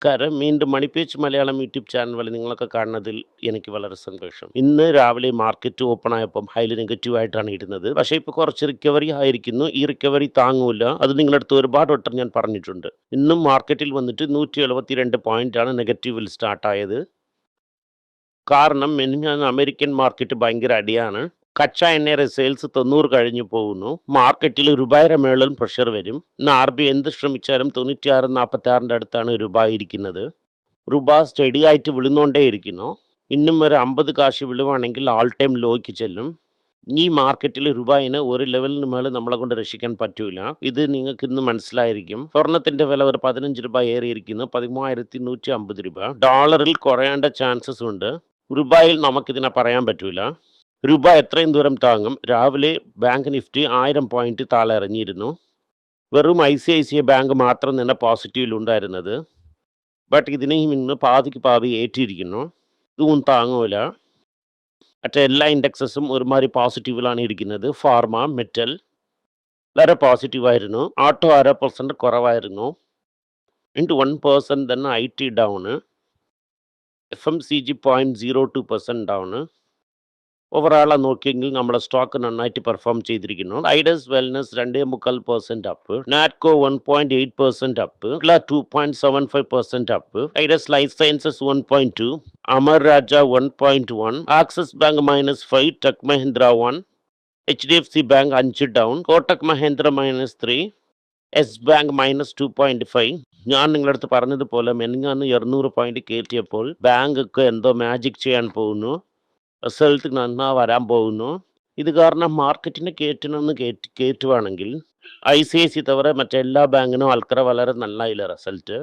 നമസ്കാരം. വീണ്ടും മണിപ്പേച്ച് Malayalam YouTube channel വഴി നിങ്ങളൊക്കെ കാണുന്നതിൽ എനിക്ക് വളരെ സന്തോഷം. ഇന്ന് രാവിലെ മാർക്കറ്റ് ഓപ്പൺ ആയപ്പം ഹൈലി നെഗറ്റീവ് ആയിട്ടാണ് ഇരുന്നത്. പക്ഷേ ഇപ്പോൾ കുറച്ച് റിക്കവറി ആയിരിക്കുന്നു. ഈ റിക്കവറി താങ്ങൂല. അത് നിങ്ങളുടെ അടുത്ത് ഒരുപാട് വട്ടം ഞാൻ പറഞ്ഞിട്ടുണ്ട്. ഇന്നും മാർക്കറ്റിൽ വന്നിട്ട് 172 പോയിന്റാണ് നെഗറ്റീവിൽ സ്റ്റാർട്ടായത്. കാരണം മിനിഞ്ഞാന്ന് അമേരിക്കൻ മാർക്കറ്റ് ഭയങ്കര അടിയാണ്. കച്ച എണ്ണയുടെ സെയിൽസ് 90 കഴിഞ്ഞു പോകുന്നു. മാർക്കറ്റിൽ രൂപയുടെ മേളിലും പ്രഷർ വരും. ഇന്ന് RBI എന്ത് ശ്രമിച്ചാലും 96-46 അടുത്താണ് രൂപ ഇരിക്കുന്നത്. രൂപ സ്റ്റഡി ആയിട്ട് വിളുന്നോണ്ടേ ഇരിക്കുന്നു. ഇന്നും ഒരു 50 കാശ് വിളുവാണെങ്കിൽ ആൾ ടൈം ലോയ്ക്ക് ചെല്ലും. ഈ മാർക്കറ്റിൽ രൂപയിന് ഒരു ലെവലിന് മേലെ നമ്മളെ കൊണ്ട് രക്ഷിക്കാൻ പറ്റൂല. ഇത് നിങ്ങൾക്ക് ഇന്ന് മനസ്സിലായിരിക്കും. സ്വർണത്തിന്റെ വില ഒരു 15 രൂപ ഏറിയിരിക്കുന്നു. 13,150 രൂപ. ഡോളറിൽ കുറയേണ്ട ചാൻസസ് ഉണ്ട്. രൂപയിൽ നമുക്കിതിനെ പറയാൻ പറ്റൂല. രൂപ എത്രയും ദൂരം താങ്ങും. രാവിലെ ബാങ്ക് നിഫ്റ്റി 1000 പോയിന്റ് താഴെ ഇറങ്ങിയിരുന്നു. വെറും ICICI ബാങ്ക് മാത്രം തന്നെ പോസിറ്റീവിലുണ്ടായിരുന്നത്. ബട്ട് ഇതിനെയും ഇന്ന് പാതിക്ക് പാതി ഏറ്റിരിക്കുന്നു. ഇതും താങ്ങൂല. മറ്റേ എല്ലാ ഇൻഡെക്സസും ഒരുമാതിരി പോസിറ്റീവിലാണ് ഇരിക്കുന്നത്. ഫാർമ, മെറ്റൽ വളരെ പോസിറ്റീവായിരുന്നു. ഓട്ടോ 1% കുറവായിരുന്നു. 1% തന്നെ IT down. FMCG 0.02% down. Overall നോക്കിയെങ്കിൽ നമ്മുടെ സ്റ്റോക്ക് നന്നായിട്ട് പെർഫോം ചെയ്തിരിക്കുന്നു. Zydus wellness 2.25% up, Natco 1.8% up, 2.75% up, Zydus life sciences 1.2, Amar Raja 1.1, Axis bank -5, tech Mahindra 1, HDFC bank 5 down, Kotak Mahindra -3, Yes bank -2.5. ഞാൻ നിങ്ങളുടെ അടുത്ത് പറഞ്ഞതുപോലെ മെനിങ്ങാന്ന് 200 പോയിന്റ് കയറ്റിയപ്പോൾ ബാങ്ക് ഒക്കെ എന്തോ മാജിക് ചെയ്യാൻ പോകുന്നു. റിസൾട്ട് നന്നാ വരാൻ പോകുന്നു. ഇത് കാരണം മാർക്കറ്റിനെ കയറ്റുവാണെങ്കിൽ ICICI തവിர മറ്റെല്ലാ ബാങ്കിനും ആൾക്കാരെ വളരെ നല്ലയില്ല റിസൾട്ട്.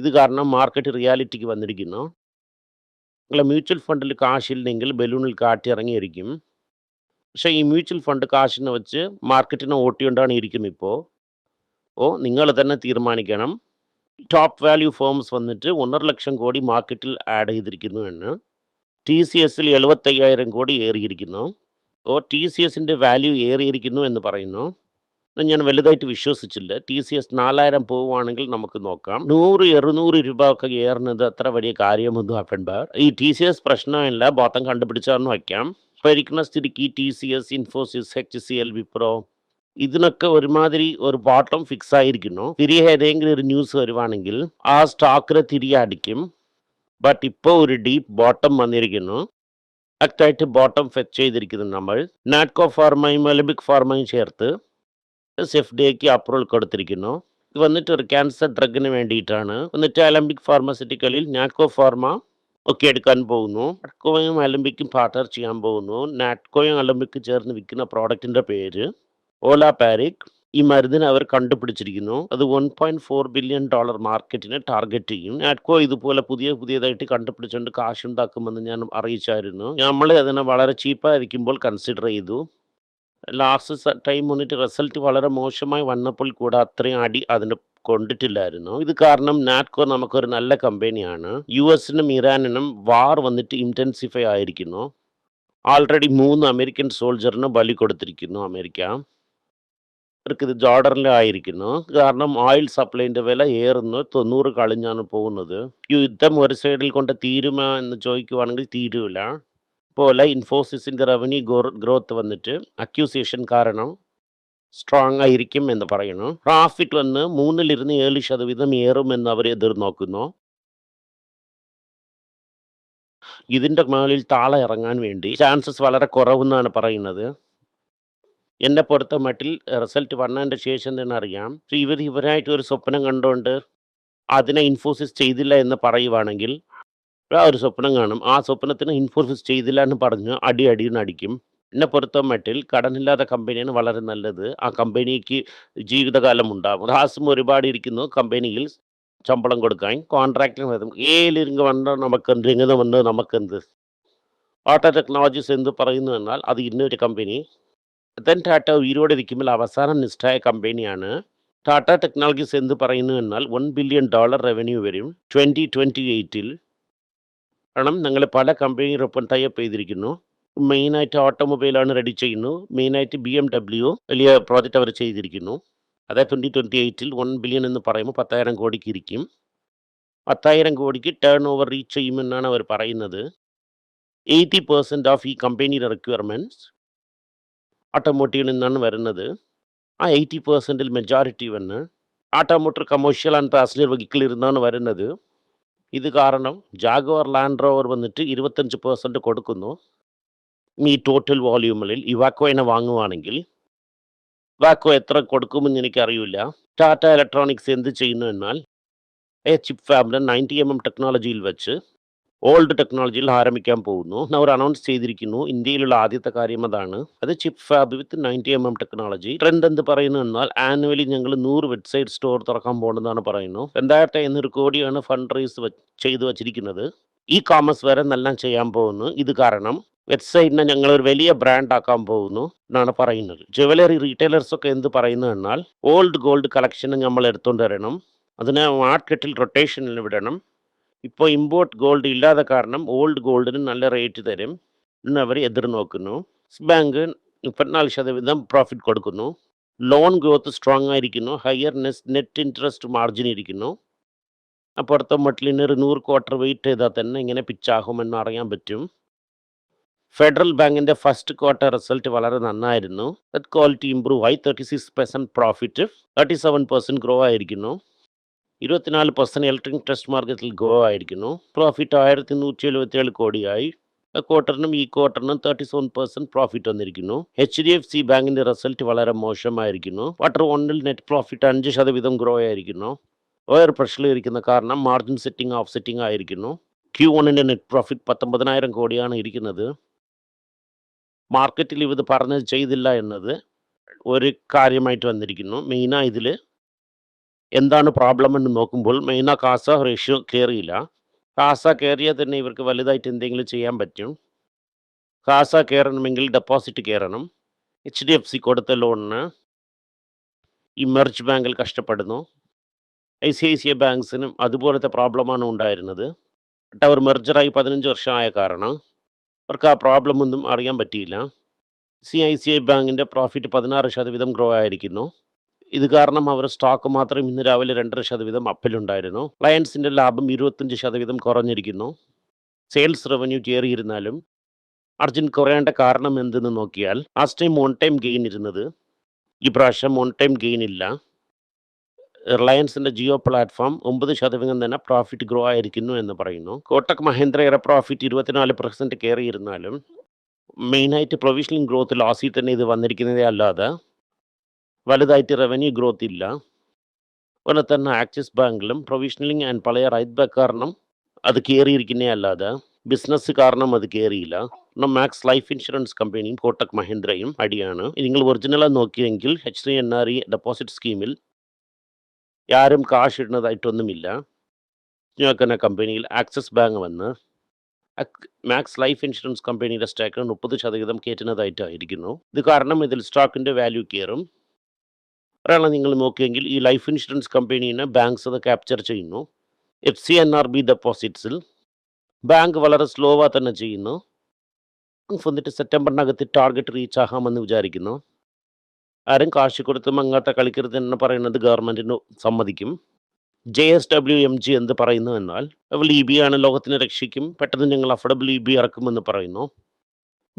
ഇത് കാരണം മാർക്കറ്റ് റിയാലിറ്റിക്ക് വന്നിരിക്കുന്നു. നിങ്ങളെ മ്യൂച്വൽ ഫണ്ടിൽ കാശില്ലെങ്കിൽ ബലൂണിൽ കാറ്റിറങ്ങിയിരിക്കും. പക്ഷേ ഈ മ്യൂച്വൽ ഫണ്ട് കാശിനെ വെച്ച് മാർക്കറ്റിനെ ഓട്ടിക്കൊണ്ടാണ് ഇരിക്കുന്നത് ഇപ്പോൾ. നിങ്ങൾ തന്നെ തീരുമാനിക്കണം. ടോപ്പ് വാല്യൂ ഫേംസ് വന്നിട്ട് 1.5 ലക്ഷം കോടി മാർക്കറ്റിൽ ആഡ് ചെയ്തിരിക്കുന്നു എന്ന്. TCSൽ 75,000 കോടി ഏറിയിരിക്കുന്നു. TCSന്റെ വാല്യൂ ഏറിയിരിക്കുന്നു എന്ന് പറയുന്നു. ഞാൻ വലുതായിട്ട് വിശ്വസിച്ചില്ല. TCS 4,000 പോവുകയാണെങ്കിൽ നമുക്ക് നോക്കാം. 100-200 രൂപ ഒക്കെ ഏറുന്നത് അത്ര വലിയ കാര്യമൊന്നും ആക്കണ്ട. ഈ TCS പ്രശ്നമില്ല, ബോട്ടം കണ്ടുപിടിച്ചാന്ന് വയ്ക്കാം. ഇപ്പോൾ ഇരിക്കുന്ന സ്ഥിതിക്ക് TCS, ഇൻഫോസിസ്, HCL, വിപ്രോ ഇതിനൊക്കെ ഒരുമാതിരി ഒരു ബോട്ടം ഫിക്സ് ആയിരിക്കുന്നു. തിരികെ ഏതെങ്കിലും ഒരു ന്യൂസ് വരുവാണെങ്കിൽ ആ സ്റ്റോക്കിനെ തിരികെ അടിക്കും. ബട്ട് ഇപ്പോൾ ഒരു ഡീപ്പ് ബോട്ടം വന്നിരിക്കുന്നു. ആക്റ്റായിട്ട് ബോട്ടം ഫെച്ച് ചെയ്തിരിക്കുന്നു നമ്മൾ. നാറ്റ്കോ ഫാർമയും ഒളിമ്പിക് ഫാർമയും ചേർത്ത് SFDAക്ക് അപ്രൂവൽ കൊടുത്തിരിക്കുന്നു. ഇത് വന്നിട്ട് ഒരു ക്യാൻസർ ഡ്രഗിന് വേണ്ടിയിട്ടാണ്. എന്നിട്ട് ഒളിമ്പിക് ഫാർമസ്യൂട്ടിക്കലിൽ നാറ്റ്കോ ഫാർമ ഒക്കെ എടുക്കാൻ പോകുന്നു. നാറ്റ്കോയും ഒളിമ്പിക്കും പാർട്ണർ ചെയ്യാൻ പോകുന്നു. നാറ്റ്കോയും ഒളിമ്പിക്കും ചേർന്ന് വിൽക്കുന്ന പ്രോഡക്റ്റിൻ്റെ പേര് ഓലാപാരിക്. ഈ മരുന്നിനെ അവർ കണ്ടുപിടിച്ചിരിക്കുന്നു. അത് $1.4 ബില്യൺ മാർക്കറ്റിനെ ടാർഗറ്റ് ചെയ്യും. നാറ്റ്കോ ഇതുപോലെ പുതിയതായിട്ട് കണ്ടുപിടിച്ചുകൊണ്ട് കാശുണ്ടാക്കുമെന്ന് ഞാൻ അറിയിച്ചായിരുന്നു. നമ്മൾ അതിനെ വളരെ ചീപ്പായിരിക്കുമ്പോൾ കൺസിഡർ ചെയ്തു. ലാസ്റ്റ് ടൈം വന്നിട്ട് റിസൾട്ട് വളരെ മോശമായി വന്നപ്പോൾ കൂടെ അത്രയും അടി അതിന് കൊണ്ടിട്ടില്ലായിരുന്നു. ഇത് കാരണം നാറ്റ്കോ നമുക്കൊരു നല്ല കമ്പനിയാണ്. US-നും ഇറാനിനും വാർ വന്നിട്ട് ഇൻറ്റൻസിഫൈ ആയിരിക്കുന്നു. ആൾറെഡി 3 അമേരിക്കൻ സോൾജറിന് ബലി കൊടുത്തിരിക്കുന്നു അമേരിക്ക. ഇത് ജോർഡനിലായിരിക്കുന്നു. കാരണം ഓയിൽ സപ്ലൈൻ്റെ വില ഏറുന്നു. 90 കളിഞ്ഞാണ് പോകുന്നത്. യുദ്ധം ഒരു സൈഡിൽ കൊണ്ട് തീരുമോ എന്ന് ചോദിക്കുവാണെങ്കിൽ തീരൂല. പോലെ ഇൻഫോസിസിൻ്റെ റവന്യൂ ഗ്രോത്ത് വന്നിട്ട് അക്യൂസിയേഷൻ കാരണം സ്ട്രോങ് ആയിരിക്കും എന്ന് പറയുന്നു. പ്രോഫിറ്റ് വന്ന് 3-7% ഏറുമെന്ന് അവർ എതിർനോക്കുന്നു. ഇതിൻ്റെ മേളിൽ താഴെ ഇറങ്ങാൻ വേണ്ടി ചാൻസസ് വളരെ കുറവെന്നാണ് പറയുന്നത്. എന്നെ പൊറുത്ത മട്ടിൽ റിസൾട്ട് വന്നതിൻ്റെ ശേഷം തന്നെ അറിയാം. ഇവരായിട്ട് ഒരു സ്വപ്നം കണ്ടുകൊണ്ട് അതിനെ ഇൻഫോസിസ് ചെയ്തില്ല എന്ന് പറയുവാണെങ്കിൽ ആ ഒരു സ്വപ്നം കാണും. ആ സ്വപ്നത്തിന് ഇൻഫോസിസ് ചെയ്തില്ല എന്ന് പറഞ്ഞ് അടിക്കും. എന്നെ പൊറുത്ത മട്ടിൽ കടനില്ലാത്ത കമ്പനിയാണ് വളരെ നല്ലത്. ആ കമ്പനിക്ക് ജീവിതകാലം ഉണ്ടാകും. ഹാസും ഒരുപാട് ഇരിക്കുന്നു കമ്പനിയിൽ ശമ്പളം കൊടുക്കാൻ. കോൺട്രാക്റ്റിന് വരും. ഏലിരുങ്ങ് വന്നാൽ നമുക്കെന്ത്, ഇങ്ങനെ വന്നാൽ നമുക്കെന്ത്. ഓട്ടോ ടെക്നോളജീസ് എന്ത് പറയുന്നു എന്നാൽ അത് ഇന്നൊരു കമ്പനി. രത്തൻ ടാറ്റ ഉയിരോടെ ഇരിക്കുമ്പോൾ അവസാനം നിഷ്ഠായ കമ്പനിയാണ്. ടാറ്റ ടെക്നോളജീസ് എന്ത് പറയുന്നു എന്നാൽ $1 ബില്യൺ റവന്യൂ വരും 2028-ൽ. കാരണം ഞങ്ങൾ പല കമ്പനികളൊപ്പം ടൈപ്പ് ചെയ്തിരിക്കുന്നു. മെയിനായിട്ട് ഓട്ടോമൊബൈലാണ് റെഡി ചെയ്യുന്നു. മെയിനായിട്ട് BMW വലിയ പ്രോജക്റ്റ് അവർ ചെയ്തിരിക്കുന്നു. അതായത് 2028-ൽ $1 ബില്യൺ എന്ന് പറയുമ്പോൾ 10,000 കോടിക്ക് ഇരിക്കും. 10,000 കോടിക്ക് ടേൺ ഓവർ റീച്ച് ചെയ്യുമെന്നാണ് അവർ പറയുന്നത്. 80% ഓഫ് ഈ കമ്പനിയുടെ റിക്വയർമെൻറ്റ്സ് ഓട്ടോമോട്ടീവിൽ നിന്നാണ് വരുന്നത്. ആ 80%ൽ മെജോറിറ്റി വന്ന് ഓട്ടോമോട്ടീവ് കമേഴ്ഷ്യൽ ആൻഡ് പാസഞ്ചർ വെഹിക്കിളിൽ നിന്നാണ് വരുന്നത്. ഇത് കാരണം ജാഗ്വാർ ലാൻഡ് റോവർ വന്നിട്ട് 25% കൊടുക്കുന്നു. ഈ ടോട്ടൽ വോള്യൂമിൽ ഇവാക്കോയിനെ വാങ്ങുവാണെങ്കിൽ ഇവാക്കോ എത്ര കൊടുക്കുമെന്ന് എനിക്കറിയില്ല. ടാറ്റ ഇലക്ട്രോണിക്സ് എന്ത് ചെയ്യുന്നു എന്നാൽ ചിപ്പ് ഫാബിൻ്റെ 90mm ടെക്നോളജിയിൽ വെച്ച് ഓൾഡ് ടെക്നോളജിയിൽ ആരംഭിക്കാൻ പോകുന്നു. അവർ അനൗൺസ് ചെയ്തിരിക്കുന്നു. ഇന്ത്യയിലുള്ള ആദ്യത്തെ കാര്യം അതാണ്. അത് ചിപ്പ് ഫാബ് വിത്ത് 90mm ടെക്നോളജി. ട്രെൻഡ് എന്ത് പറയുന്നു എന്നാൽ ആനുവലി ഞങ്ങൾ 100 വെബ്സൈറ്റ് സ്റ്റോർ തുറക്കാൻ പോകുന്നതാണ് പറയുന്നു. 2,500 കോടിയാണ് ഫണ്ട് റൈസ് ചെയ്തു വച്ചിരിക്കുന്നത്. ഇ കോമേഴ്സ് വരെ എന്നെല്ലാം ചെയ്യാൻ പോകുന്നു. ഇത് കാരണം വെബ്സൈറ്റിനെ ഞങ്ങളൊരു വലിയ ബ്രാൻഡ് ആക്കാൻ പോകുന്നു എന്നാണ് പറയുന്നത്. ജുവലറി റീറ്റെയിലേഴ്സ് ഒക്കെ എന്ത് പറയുന്നു എന്നാൽ ഓൾഡ് ഗോൾഡ് കളക്ഷൻ നമ്മൾ എടുത്തുകൊണ്ട് വരണം, അതിനെ മാർക്കറ്റിൽ റൊട്ടേഷനിൽ വിടണം. ഇപ്പോൾ ഇമ്പോർട്ട് ഗോൾഡ് ഇല്ലാത്ത കാരണം ഓൾഡ് ഗോൾഡിന് നല്ല റേറ്റ് തരും എന്ന് അവർ എതിർനോക്കുന്നു. ബാങ്ക് 34% പ്രോഫിറ്റ് കൊടുക്കുന്നു. ലോൺ ഗ്രോത്ത് സ്ട്രോങ് ആയിരിക്കുന്നു. ഹയർ നെറ്റ് ഇൻട്രസ്റ്റ് മാർജിൻ ഇരിക്കുന്നു. അപ്പുറത്തെ മട്ടിലിന് ഒരു 100 ക്വാർട്ടർ വെയിറ്റ് ചെയ്താൽ തന്നെ ഇങ്ങനെ പിച്ചാകുമെന്ന് അറിയാൻ പറ്റും. ഫെഡറൽ ബാങ്കിൻ്റെ ഫസ്റ്റ് ക്വാർട്ടർ റിസൾട്ട് വളരെ നന്നായിരുന്നു. ക്വാളിറ്റി ഇംപ്രൂവ് ആയി 36% പ്രോഫിറ്റ്, 37% ഗ്രോ ആയിരിക്കുന്നു. 24% ഇലക്ട്രിക് ടെസ്റ്റ് മാർക്കറ്റിൽ ഗ്രോ ആയിരിക്കുന്നു. പ്രോഫിറ്റ് 1177 കോടിയായി. ക്വാർട്ടറിനും ഈ ക്വാർട്ടറിനും 37% പ്രോഫിറ്റ് വന്നിരിക്കുന്നു. HDFC ബാങ്കിൻ്റെ റിസൾട്ട് വളരെ മോശമായിരിക്കുന്നു. ക്വാർട്ടർ 1 നെറ്റ് പ്രോഫിറ്റ് 5% ഗ്രോ ആയിരിക്കുന്നു. വേറെ പ്രശ്നമിരിക്കുന്ന കാരണം മാർജിൻ സെറ്റിംഗ് ഓഫ് സെറ്റിംഗ് ആയിരിക്കുന്നു. Q1 നെറ്റ് പ്രോഫിറ്റ് 19,000 കോടിയാണ് ഇരിക്കുന്നത്. മാർക്കറ്റിൽ ഇത് പറഞ്ഞത് ചെയ്തില്ല എന്നത് ഒരു കാര്യമായിട്ട് വന്നിരിക്കുന്നു. മെയിനാ ഇതിൽ എന്താണ് പ്രോബ്ലം എന്ന് നോക്കുമ്പോൾ മെയിനാ കാസ റേഷ്യോ കയറിയില്ല. കാസ കയറിയാൽ തന്നെ ഇവർക്ക് വലുതായിട്ട് എന്തെങ്കിലും ചെയ്യാൻ പറ്റും. കാസ കയറണമെങ്കിൽ ഡെപ്പോസിറ്റ് കയറണം. HDFC കൊടുത്ത ലോണിന് ഈ മെർജ് ബാങ്കിൽ കഷ്ടപ്പെടുന്നു. ICICI ബാങ്ക്സിനും അതുപോലത്തെ പ്രോബ്ലമാണ് ഉണ്ടായിരുന്നത്. അവർ മെർജറായി 15 വർഷമായ കാരണം അവർക്ക് ആ പ്രോബ്ലം ഒന്നും അറിയാൻ പറ്റിയില്ല. CICI ബാങ്കിൻ്റെ പ്രോഫിറ്റ് 16% ഗ്രോ ആയിരിക്കുന്നു. ഇത് കാരണം അവർ സ്റ്റോക്ക് മാത്രം ഇന്ന് രാവിലെ 2.5% അപ്പിലുണ്ടായിരുന്നു. റിലയൻസിൻ്റെ ലാഭം 25% കുറഞ്ഞിരിക്കുന്നു. സെയിൽസ് റവന്യൂ കയറിയിരുന്നാലും മാർജിൻ കുറയേണ്ട കാരണം എന്തെന്ന് നോക്കിയാൽ last time on time gain ഇരുന്നത്, ഈ പ്രാവശ്യം ഓൺ ടൈം ഗെയിൻ ഇല്ല. റിലയൻസിൻ്റെ ജിയോ പ്ലാറ്റ്ഫോം 9% തന്നെ പ്രോഫിറ്റ് ഗ്രോ ആയിരിക്കുന്നു എന്ന് പറയുന്നു. കോട്ടക് മഹീന്ദ്രയുടെ പ്രോഫിറ്റ് 24% കയറിയിരുന്നാലും മെയിനായിട്ട് പ്രൊവിഷണൽ ഗ്രോത്ത് ലോസിൽ തന്നെ ഇത് വന്നിരിക്കുന്നതേ അല്ലാതെ വലുതായിട്ട് റവന്യൂ ഗ്രോത്ത് ഇല്ല. അതുപോലെ തന്നെ ആക്സിസ് ബാങ്കിലും പ്രൊവിഷണലിംഗ് ആൻഡ് പഴയ റൈറ്റ് ബാക്ക് കാരണം അത് കയറിയിരിക്കുന്നേ അല്ലാതെ ബിസിനസ് കാരണം അത് കയറിയില്ല. മാക്സ് ലൈഫ് ഇൻഷുറൻസ് കമ്പനിയും കോട്ടക് മഹീന്ദ്രയും അടിയാണ്. നിങ്ങൾ ഒറിജിനലായി നോക്കിയെങ്കിൽ HDNRE ഡെപ്പോസിറ്റ് സ്കീമിൽ ആരും കാശ് ഇടുന്നതായിട്ടൊന്നുമില്ല. നോക്കുന്ന കമ്പനിയിൽ ആക്സിസ് ബാങ്ക് വന്ന് മാക്സ് ലൈഫ് ഇൻഷുറൻസ് കമ്പനിയുടെ സ്റ്റോക്ക് 30% കയറ്റുന്നതായിട്ടായിരിക്കുന്നു. ഇത് കാരണം ഇതിൽ സ്റ്റോക്കിൻ്റെ വാല്യൂ കയറും. ഒരാളെ നിങ്ങൾ നോക്കിയെങ്കിൽ ഈ ലൈഫ് ഇൻഷുറൻസ് കമ്പനീനെ ബാങ്ക്സ് അത് ക്യാപ്ചർ ചെയ്യുന്നു. FCNRB ഡെപ്പോസിറ്റ്സിൽ ബാങ്ക് വളരെ സ്ലോവായി തന്നെ ചെയ്യുന്നു. വന്നിട്ട് സെപ്റ്റംബറിനകത്ത് ടാർഗറ്റ് റീച്ച് ആകാമെന്ന് വിചാരിക്കുന്നു. ആരും കാശ് കൊടുത്തും അങ്ങനത്തെ കളിക്കരുത് എന്ന് പറയുന്നത് ഗവൺമെൻറ്റിന് സമ്മതിക്കും. JSWMG എന്ത് പറയുന്നു എന്നാൽ EB ആണ് ലോകത്തിനെ രക്ഷിക്കും, പെട്ടെന്ന് ഞങ്ങൾ അഫോർഡബിൾ EB ഇറക്കുമെന്ന് പറയുന്നു.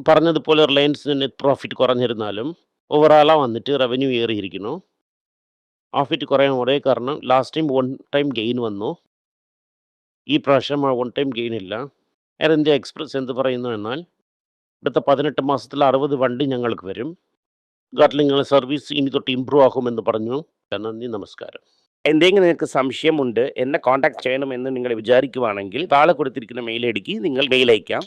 പറഞ്ഞതുപോലെ റിലയൻസിന് നെറ്റ് പ്രോഫിറ്റ് കുറഞ്ഞിരുന്നാലും ഓവറോളാണ് വന്നിട്ട് റവന്യൂ ഏറിയിരിക്കുന്നു. പ്രോഫിറ്റ് കുറയാൻ ഒരേ കാരണം last time one time gain വന്നു. ഈ പ്രാവശ്യം വൺ ടൈം ഗെയിൻ ഇല്ല. എയർ ഇന്ത്യ എക്സ്പ്രസ് എന്ത് പറയുന്നു എന്നാൽ അടുത്ത 18 മാസത്തിൽ 60 വണ്ടി ഞങ്ങൾക്ക് വരും. നിങ്ങളുടെ സർവീസ് ഇനി തൊട്ട് ഇമ്പ്രൂവ് ആകുമെന്ന് പറഞ്ഞു. നന്ദി, നമസ്കാരം. എന്തെങ്കിലും നിങ്ങൾക്ക് സംശയമുണ്ട്, എന്നെ കോൺടാക്ട് ചെയ്യണമെന്ന് നിങ്ങൾ വിചാരിക്കുവാണെങ്കിൽ താഴെ കൊടുത്തിരിക്കുന്ന മെയിൽ ഐഡിക്ക് നിങ്ങൾ മെയിൽ അയക്കാം.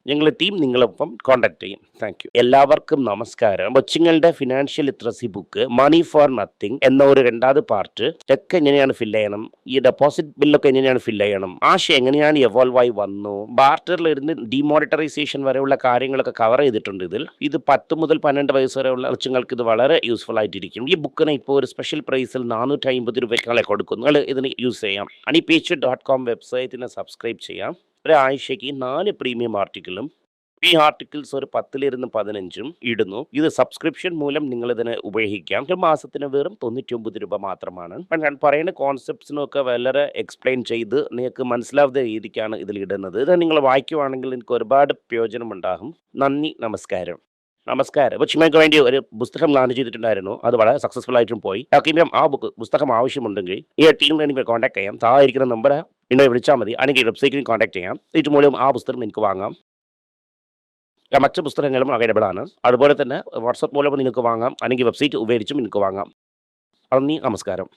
ഞങ്ങളുടെ ടീം നിങ്ങളൊപ്പം കോൺടാക്ട് ചെയ്യും. Thank you. എല്ലാവർക്കും നമസ്കാരം. കൊച്ചുങ്ങളുടെ financial literacy book money for nothing എന്ന ഒരു 2ാമത് പാർട്ട് ചെക്ക് എങ്ങനെയാണ് ഫില്ല് ചെയ്യണം, ഈ ഡെപ്പോസിറ്റ് ബില്ലൊക്കെ എങ്ങനെയാണ് ഫില്ല് ചെയ്യണം, ആശയം എങ്ങനെയാണ് എവോൾവ് ആയി വന്നു, ബാർട്ടറിലിരുന്ന് ഡിമോണിറ്ററൈസേഷൻ വരെയുള്ള കാര്യങ്ങളൊക്കെ കവർ ചെയ്തിട്ടുണ്ട് ഇതിൽ. ഇത് 10 മുതൽ 12 വയസ്സ് വരെയുള്ള കൊച്ചുങ്ങൾക്ക് ഇത് വളരെ യൂസ്ഫുൾ ആയിട്ടിരിക്കും. ഈ ബുക്കിന് ഇപ്പോൾ ഒരു സ്പെഷ്യൽ പ്രൈസിൽ 450 രൂപയ്ക്കാളെ കൊടുക്കുന്നു. നിങ്ങൾ ഇതിന് യൂസ് ചെയ്യാം. honeypage.com വെബ്സൈറ്റിനെ സബ്സ്ക്രൈബ് ചെയ്യാം. ഒരാഴ്ചയ്ക്ക് 4 പ്രീമിയം ആർട്ടിക്കിളും ഈ ആർട്ടിക്കിൾസ് ഒരു 10-ലിരുന്ന് 15 ഇടുന്നു. ഇത് സബ്സ്ക്രിപ്ഷൻ മൂലം നിങ്ങളിതിനെ ഉപയോഗിക്കാം. ഒരു മാസത്തിന് വെറും ₹99 മാത്രമാണ്. അപ്പോൾ ഞാൻ പറയുന്ന കോൺസെപ്റ്റ്സിനൊക്കെ വളരെ എക്സ്പ്ലെയിൻ ചെയ്ത് നിങ്ങൾക്ക് മനസ്സിലാവുന്ന രീതിക്കാണ് ഇതിൽ ഇടുന്നത്. ഇത് നിങ്ങൾ വായിക്കുവാണെങ്കിൽ നിങ്ങൾക്ക് ഒരുപാട് പ്രയോജനമുണ്ടാകും. നന്ദി, നമസ്കാരം. അപ്പോൾ ചിന്മയ്ക്ക് വേണ്ടി ഒരു പുസ്തകം ലോഞ്ച് ചെയ്തിട്ടുണ്ടായിരുന്നു. അത് വളരെ സക്സസ്ഫുൾ ആയിട്ടും പോയി. ആർക്കെങ്കിലും ആ പുസ്തകം ആവശ്യമുണ്ടെങ്കിൽ ഈ ടീമിനെ എനിക്ക് കോൺടാക്ട് ചെയ്യാം. താഴെ ഇരിക്കുന്ന നമ്പർ എന്നെ വിളിച്ചാൽ മതി. അല്ലെങ്കിൽ വെബ്സൈറ്റിൽ കോൺടാക്ട് ചെയ്യാം. ഇതുമൂലം ആ പുസ്തകം എനിക്ക് വാങ്ങാം. മറ്റ് പുസ്തകങ്ങളും അവൈലബിൾ ആണ്. അതുപോലെ തന്നെ വാട്സാപ്പ് മൂലം നിങ്ങൾക്ക് വാങ്ങാം. അല്ലെങ്കിൽ വെബ്സൈറ്റ് ഉപയോഗിച്ചും നിങ്ങൾക്ക് വാങ്ങാം. നന്ദി, നമസ്കാരം.